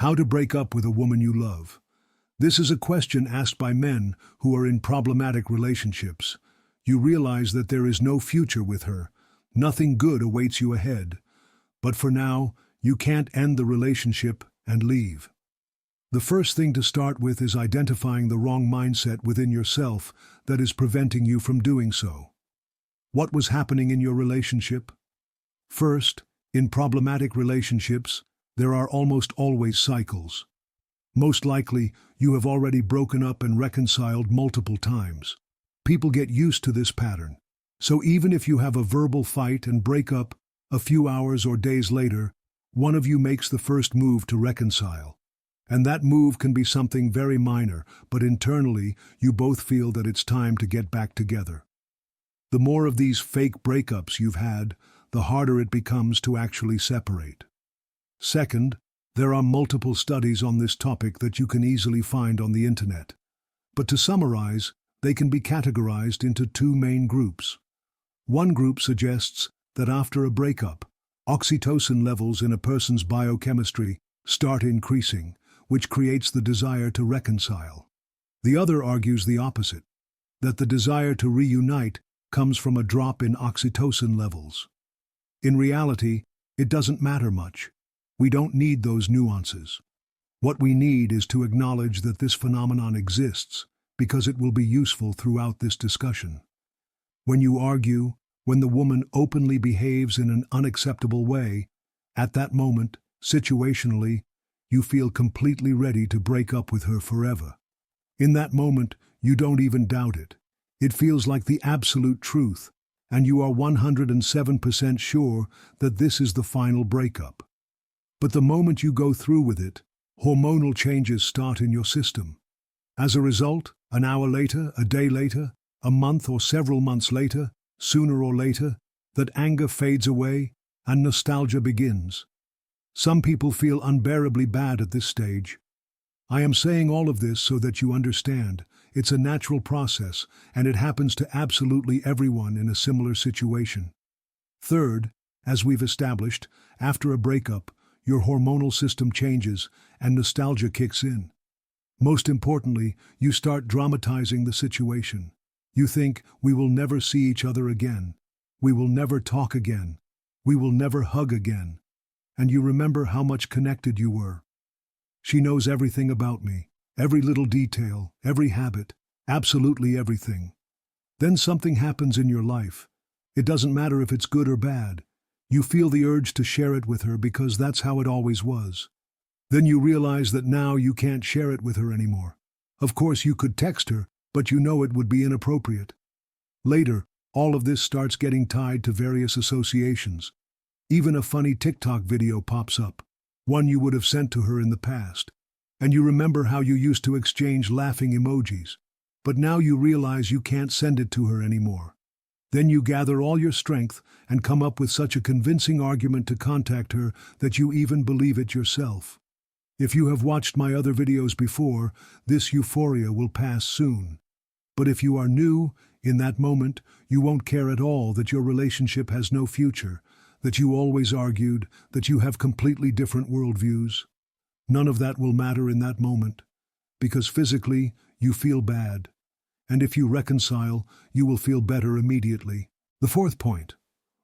How to break up with a woman you love. This is a question asked by men who are in problematic relationships. You realize that there is no future with her. Nothing good awaits you ahead. But for now, you can't end the relationship and leave. The first thing to start with is identifying the wrong mindset within yourself that is preventing you from doing so. What was happening in your relationship? First, in problematic relationships, there are almost always cycles. Most likely, you have already broken up and reconciled multiple times. People get used to this pattern. So even if you have a verbal fight and break up, a few hours or days later, one of you makes the first move to reconcile. And that move can be something very minor, but internally, you both feel that it's time to get back together. The more of these fake breakups you've had, the harder it becomes to actually separate. Second, there are multiple studies on this topic that you can easily find on the internet. But to summarize, they can be categorized into two main groups. One group suggests that after a breakup, oxytocin levels in a person's biochemistry start increasing, which creates the desire to reconcile. The other argues the opposite, that the desire to reunite comes from a drop in oxytocin levels. In reality, it doesn't matter much. We don't need those nuances. What we need is to acknowledge that this phenomenon exists, because it will be useful throughout this discussion. When you argue, when the woman openly behaves in an unacceptable way, at that moment, situationally, you feel completely ready to break up with her forever. In that moment, you don't even doubt it. It feels like the absolute truth, and you are 107% sure that this is the final breakup. But the moment you go through with it, hormonal changes start in your system. As a result, an hour later, a day later, a month or several months later, sooner or later, that anger fades away and nostalgia begins. Some people feel unbearably bad at this stage. I am saying all of this so that you understand. It's a natural process, and it happens to absolutely everyone in a similar situation. Third, as we've established, after a breakup, your hormonal system changes and nostalgia kicks in. Most importantly, you start dramatizing the situation. You think, we will never see each other again. We will never talk again. We will never hug again. And you remember how much connected you were. She knows everything about me, every little detail, every habit, absolutely everything. Then something happens in your life. It doesn't matter if it's good or bad. You feel the urge to share it with her because that's how it always was. Then you realize that now you can't share it with her anymore. Of course, you could text her, but you know it would be inappropriate. Later, all of this starts getting tied to various associations. Even a funny TikTok video pops up, one you would have sent to her in the past. And you remember how you used to exchange laughing emojis. But now you realize you can't send it to her anymore. Then you gather all your strength and come up with such a convincing argument to contact her that you even believe it yourself. If you have watched my other videos before, this euphoria will pass soon. But if you are new, in that moment, you won't care at all that your relationship has no future, that you always argued, that you have completely different worldviews. None of that will matter in that moment, because physically, you feel bad. And if you reconcile, you will feel better immediately. The fourth point.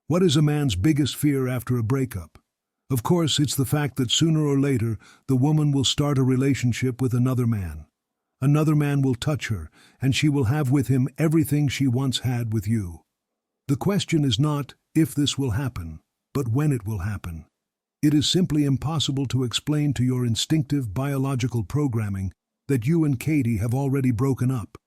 What is a man's biggest fear after a breakup? Of course, it's the fact that sooner or later, the woman will start a relationship with another man. Another man will touch her, and she will have with him everything she once had with you. The question is not if this will happen, but when it will happen. It is simply impossible to explain to your instinctive biological programming that you and Katie have already broken up,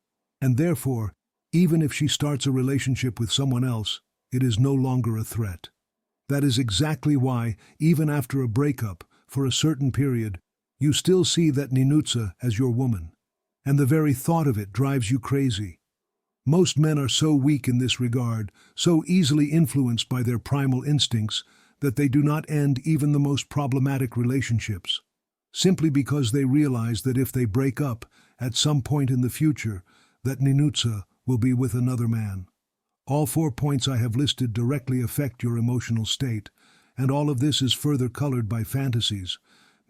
and therefore, even if she starts a relationship with someone else, it is no longer a threat. That is exactly why, even after a breakup, for a certain period, you still see that Ninutsa as your woman, and the very thought of it drives you crazy. Most men are so weak in this regard, so easily influenced by their primal instincts, that they do not end even the most problematic relationships, simply because they realize that if they break up, at some point in the future, that Ninutsa will be with another man. All 4 points I have listed directly affect your emotional state, and all of this is further colored by fantasies,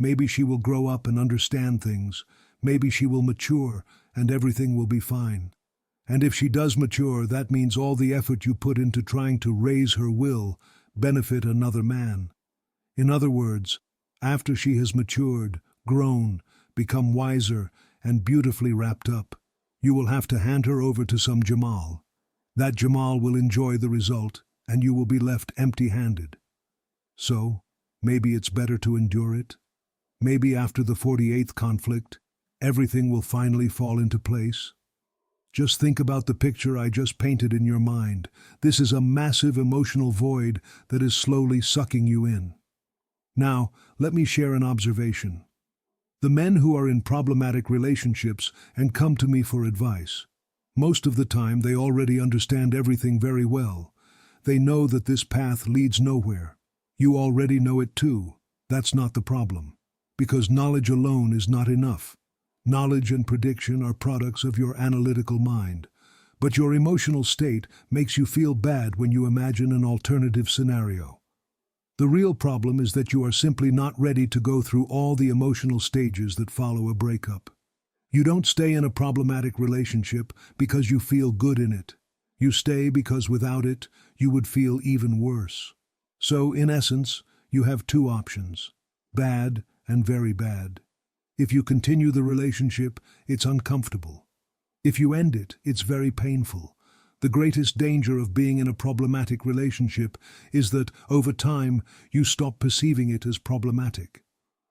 Maybe she will grow up and understand things. Maybe she will mature and everything will be fine. And if she does mature, that means all the effort you put into trying to raise her will benefit another man. In other words, after she has matured, grown, become wiser, and beautifully wrapped up, you will have to hand her over to some Jamal. That Jamal will enjoy the result, and you will be left empty-handed. So, maybe it's better to endure it. Maybe after the 48th conflict, everything will finally fall into place. Just think about the picture I just painted in your mind. This is a massive emotional void that is slowly sucking you in. Now, let me share an observation. The men who are in problematic relationships and come to me for advice, most of the time they already understand everything very well. They know that this path leads nowhere. You already know it too. That's not the problem. Because knowledge alone is not enough. Knowledge and prediction are products of your analytical mind. But your emotional state makes you feel bad when you imagine an alternative scenario. The real problem is that you are simply not ready to go through all the emotional stages that follow a breakup. You don't stay in a problematic relationship because you feel good in it. You stay because without it, you would feel even worse. So, in essence, you have two options: bad and very bad. If you continue the relationship, it's uncomfortable. If you end it, it's very painful. The greatest danger of being in a problematic relationship is that, over time, you stop perceiving it as problematic.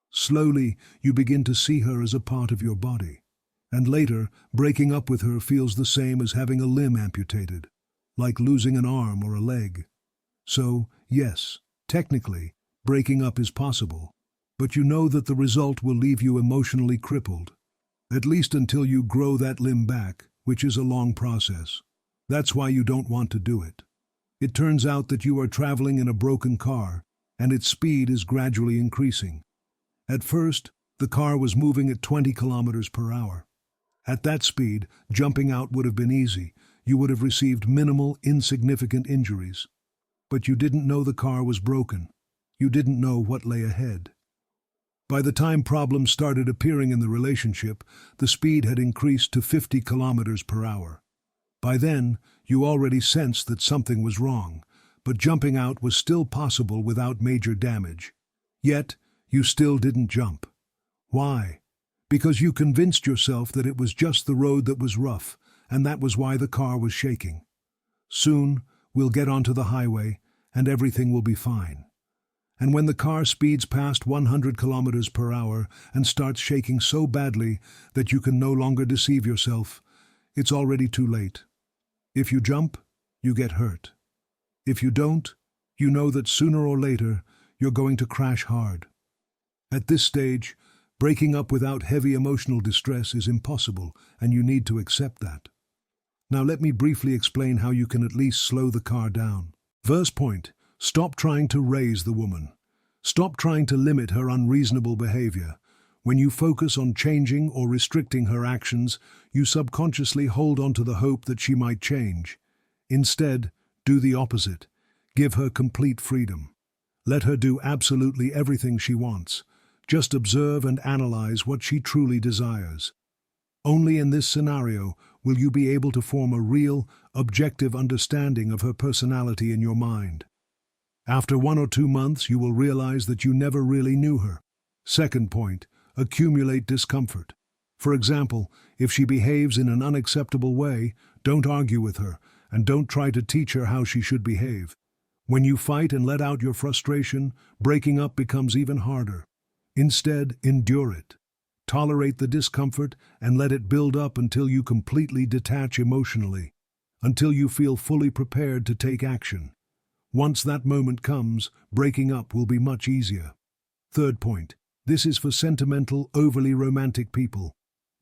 Slowly, you begin to see her as a part of your body. And later, breaking up with her feels the same as having a limb amputated, like losing an arm or a leg. So, yes, technically, breaking up is possible, but you know that the result will leave you emotionally crippled, at least until you grow that limb back, which is a long process. That's why you don't want to do it. It turns out that you are traveling in a broken car, and its speed is gradually increasing. At first, the car was moving at 20 kilometers per hour. At that speed, jumping out would have been easy. You would have received minimal, insignificant injuries. But you didn't know the car was broken. You didn't know what lay ahead. By the time problems started appearing in the relationship, the speed had increased to 50 kilometers per hour. By then, you already sensed that something was wrong, but jumping out was still possible without major damage. Yet, you still didn't jump. Why? Because you convinced yourself that it was just the road that was rough, and that was why the car was shaking. Soon, we'll get onto the highway, and everything will be fine. And when the car speeds past 100 kilometers per hour and starts shaking so badly that you can no longer deceive yourself, it's already too late. If you jump, you get hurt. If you don't, you know that sooner or later you're going to crash hard. At this stage, breaking up without heavy emotional distress is impossible, and you need to accept that. Now let me briefly explain how you can at least slow the car down. First point, stop trying to raise the woman. Stop trying to limit her unreasonable behavior. When you focus on changing or restricting her actions, you subconsciously hold on to the hope that she might change. Instead, do the opposite. Give her complete freedom. Let her do absolutely everything she wants. Just observe and analyze what she truly desires. Only in this scenario will you be able to form a real, objective understanding of her personality in your mind. After 1 or 2 months, you will realize that you never really knew her. Second point, accumulate discomfort. For example, if she behaves in an unacceptable way, don't argue with her, and don't try to teach her how she should behave. When you fight and let out your frustration, breaking up becomes even harder. Instead, endure it. Tolerate the discomfort and let it build up until you completely detach emotionally, until you feel fully prepared to take action. Once that moment comes, breaking up will be much easier. Third point, this is for sentimental, overly romantic people.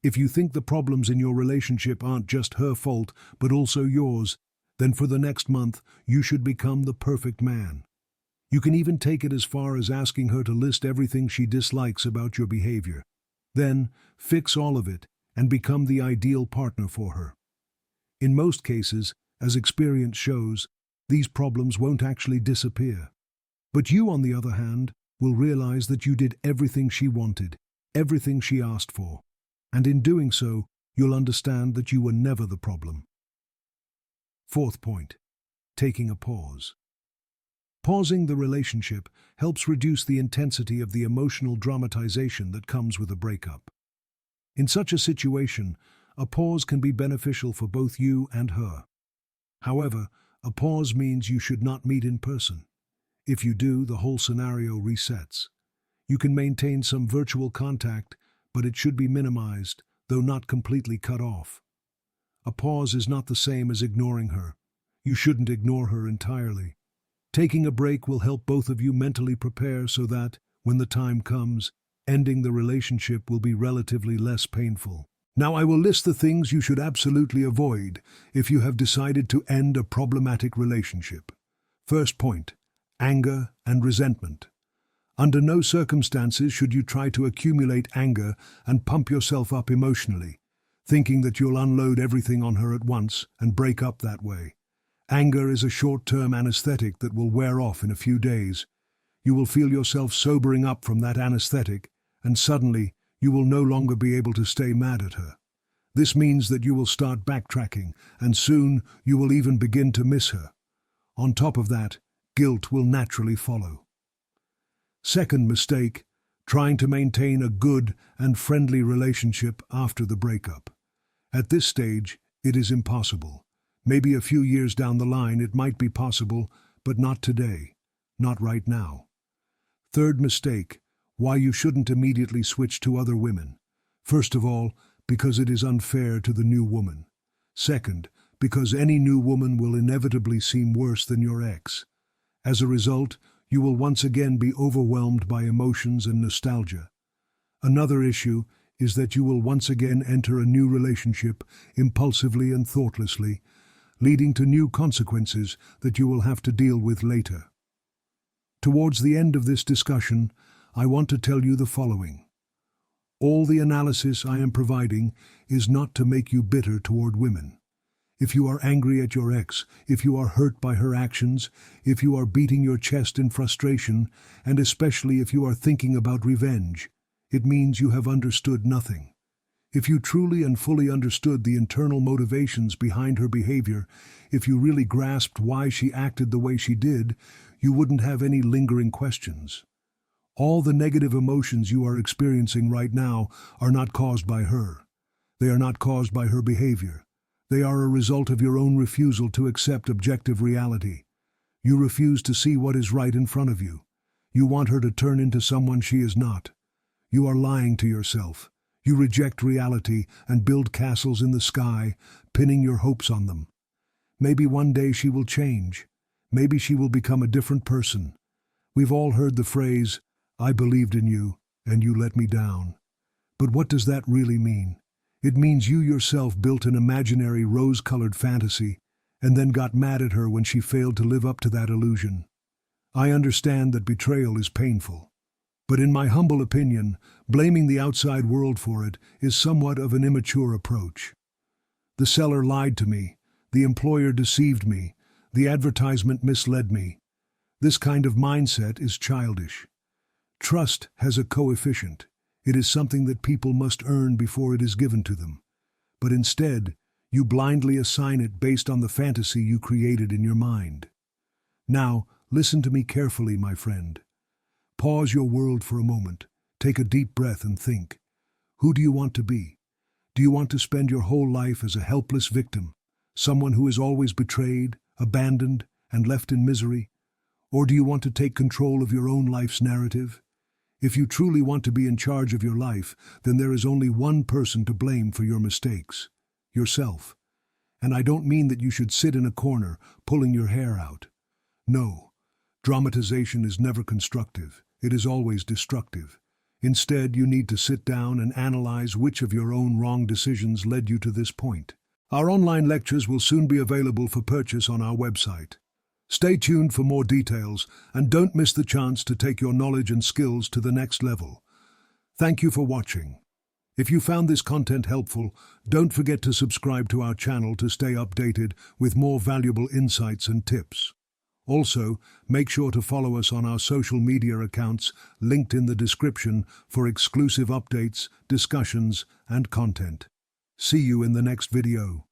If you think the problems in your relationship aren't just her fault, but also yours, then for the next month, you should become the perfect man. You can even take it as far as asking her to list everything she dislikes about your behavior. Then, fix all of it and become the ideal partner for her. In most cases, as experience shows, these problems won't actually disappear. But you, on the other hand, will realize that you did everything she wanted, everything she asked for. And in doing so, you'll understand that you were never the problem. Fourth point, taking a pause. Pausing the relationship helps reduce the intensity of the emotional dramatization that comes with a breakup. In such a situation, a pause can be beneficial for both you and her. However, a pause means you should not meet in person. If you do, the whole scenario resets. You can maintain some virtual contact, but it should be minimized, though not completely cut off. A pause is not the same as ignoring her. You shouldn't ignore her entirely. Taking a break will help both of you mentally prepare so that, when the time comes, ending the relationship will be relatively less painful. Now I will list the things you should absolutely avoid if you have decided to end a problematic relationship. First point, anger and resentment. Under no circumstances should you try to accumulate anger and pump yourself up emotionally, thinking that you'll unload everything on her at once and break up that way. Anger is a short-term anesthetic that will wear off in a few days. You will feel yourself sobering up from that anesthetic, and suddenly you will no longer be able to stay mad at her. This means that you will start backtracking, and soon you will even begin to miss her. On top of that, guilt will naturally follow. Second mistake, trying to maintain a good and friendly relationship after the breakup. At this stage, it is impossible. Maybe a few years down the line it might be possible, but not today, not right now. Third mistake, why you shouldn't immediately switch to other women. First of all, because it is unfair to the new woman. Second, because any new woman will inevitably seem worse than your ex. As a result, you will once again be overwhelmed by emotions and nostalgia. Another issue is that you will once again enter a new relationship impulsively and thoughtlessly, leading to new consequences that you will have to deal with later. Towards the end of this discussion, I want to tell you the following. All the analysis I am providing is not to make you bitter toward women. If you are angry at your ex, if you are hurt by her actions, if you are beating your chest in frustration, and especially if you are thinking about revenge, it means you have understood nothing. If you truly and fully understood the internal motivations behind her behavior, if you really grasped why she acted the way she did, you wouldn't have any lingering questions. All the negative emotions you are experiencing right now are not caused by her. They are not caused by her behavior. They are a result of your own refusal to accept objective reality. You refuse to see what is right in front of you. You want her to turn into someone she is not. You are lying to yourself. You reject reality and build castles in the sky, pinning your hopes on them. Maybe one day she will change. Maybe she will become a different person. We've all heard the phrase, "I believed in you, and you let me down." But what does that really mean? It means you yourself built an imaginary rose-colored fantasy and then got mad at her when she failed to live up to that illusion. I understand that betrayal is painful. But in my humble opinion, blaming the outside world for it is somewhat of an immature approach. The seller lied to me, the employer deceived me, the advertisement misled me. This kind of mindset is childish. Trust has a coefficient. It is something that people must earn before it is given to them. But instead, you blindly assign it based on the fantasy you created in your mind. Now, listen to me carefully, my friend. Pause your world for a moment. Take a deep breath and think. Who do you want to be? Do you want to spend your whole life as a helpless victim, someone who is always betrayed, abandoned, and left in misery? Or do you want to take control of your own life's narrative? If you truly want to be in charge of your life, then there is only one person to blame for your mistakes: yourself. And I don't mean that you should sit in a corner, pulling your hair out. No, dramatization is never constructive. It is always destructive. Instead, you need to sit down and analyze which of your own wrong decisions led you to this point. Our online lectures will soon be available for purchase on our website. Stay tuned for more details, and don't miss the chance to take your knowledge and skills to the next level. Thank you for watching. If you found this content helpful, don't forget to subscribe to our channel to stay updated with more valuable insights and tips. Also, make sure to follow us on our social media accounts linked in the description for exclusive updates, discussions, and content. See you in the next video.